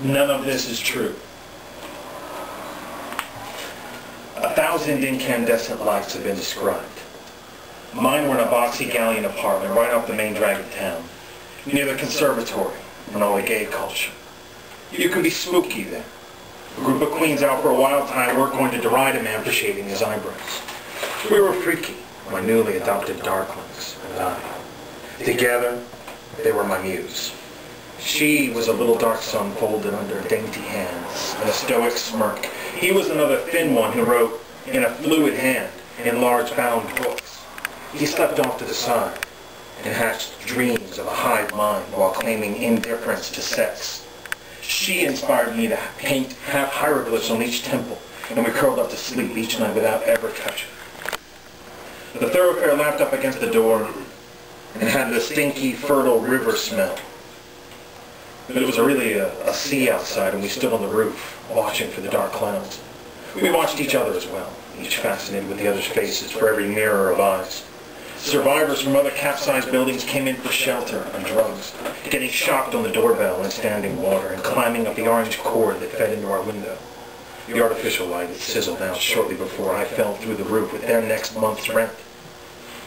None of this is true. 1,000 incandescent lights have been described. Mine were in a boxy galleon apartment right off the main drag of town, near the conservatory and all the gay culture. You can be spooky there. A group of queens out for a wild time weren't going to deride a man for shaving his eyebrows. We were freaky, my newly adopted darklings and I. Together, they were my muse. She was a little dark sun folded under dainty hands and a stoic smirk. He was another thin one who wrote in a fluid hand in large bound books. He slept off to the side and hatched dreams of a hive mind while claiming indifference to sex. She inspired me to paint half hieroglyphs on each temple, and we curled up to sleep each night without ever touching. The thoroughfare lapped up against the door and had the stinky, fertile river smell. But it was really a sea outside, and we stood on the roof, watching for the dark clouds. We watched each other as well, each fascinated with the other's faces for every mirror of eyes. Survivors from other capsized buildings came in for shelter and drugs, getting shocked on the doorbell in standing water and climbing up the orange cord that fed into our window. The artificial light had sizzled out shortly before I fell through the roof with their next month's rent.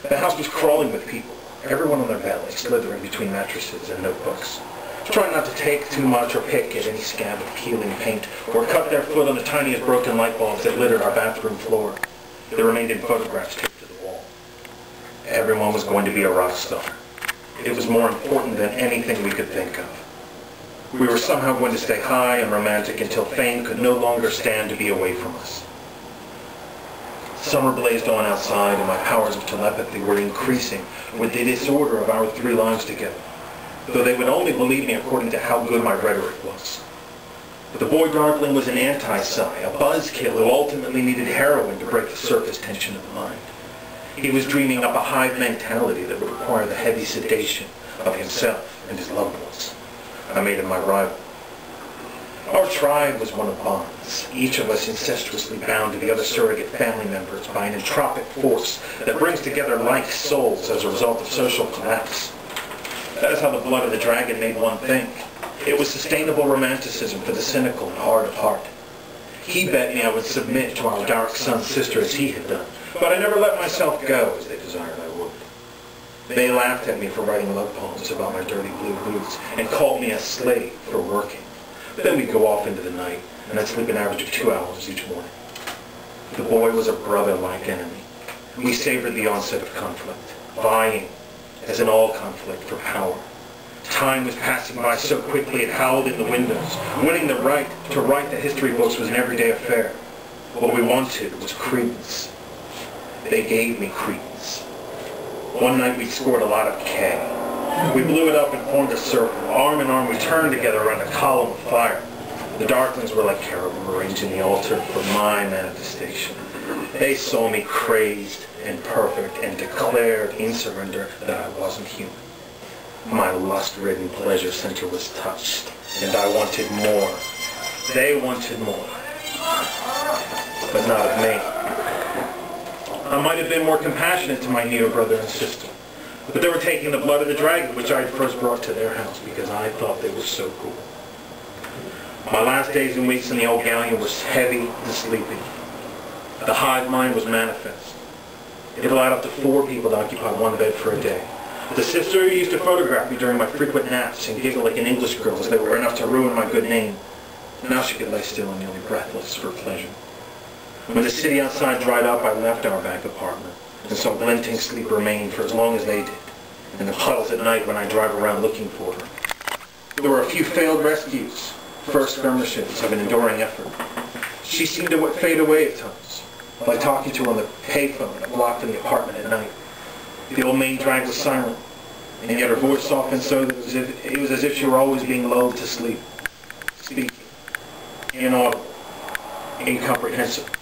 The house was crawling with people, everyone on their belly, slithering between mattresses and notebooks, trying not to take too much or pick at any scab of peeling paint or cut their foot on the tiniest broken light bulbs that littered our bathroom floor. They remained in photographs taped to the wall. Everyone was going to be a rock star. It was more important than anything we could think of. We were somehow going to stay high and romantic until fame could no longer stand to be away from us. Summer blazed on outside, and my powers of telepathy were increasing with the disorder of our 3 lives together, though they would only believe me according to how good my rhetoric was. The boy Darkling was an anti-Psy, a buzzkill who ultimately needed heroin to break the surface tension of the mind. He was dreaming up a hive mentality that would require the heavy sedation of himself and his loved ones. I made him my rival. Our tribe was one of bonds, each of us incestuously bound to the other surrogate family members by an entropic force that brings together like souls as a result of social collapse. That is how the blood of the dragon made one think. It was sustainable romanticism for the cynical and hard of heart. He bet me I would submit to our dark sun sister as he had done, but I never let myself go as they desired I would. They laughed at me for writing love poems about my dirty blue boots and called me a slave for working. Then we'd go off into the night, and I'd sleep an average of 2 hours each morning. The boy was a brother-like enemy. We savored the onset of conflict, vying, as in all conflict, for power. Time was passing by so quickly it howled in the windows. Winning the right to write the history books was an everyday affair. What we wanted was credence. They gave me credence. One night we scored a lot of K. We blew it up and formed a circle. Arm in arm, we turned together around a column of fire. The darklings were like cherubim arranging the altar for my manifestation. They saw me crazed and perfect and declared in surrender that I wasn't human. My lust-ridden pleasure center was touched, and I wanted more. They wanted more, but not of me. I might have been more compassionate to my Neo brother and sister, but they were taking the blood of the dragon, which I had first brought to their house because I thought they were so cool. My last days and weeks in the old galleon were heavy and sleepy. The hive mind was manifest. It allowed up to 4 people to occupy one bed for a day. The sister who used to photograph me during my frequent naps and giggle like an English girl as they were enough to ruin my good name. Now she could lay still and nearly breathless for pleasure. When the city outside dried up, I left our back apartment, and so glinting sleep remained for as long as they did, in the puddles at night when I drive around looking for her. There were a few failed rescues, first skirmishes of an enduring effort. She seemed to fade away at times, like talking to her on the payphone that blocked in the apartment at night. The old main drag was silent, and yet her voice softened so that it was as if she were always being lulled to sleep, speaking, inaudible, incomprehensible.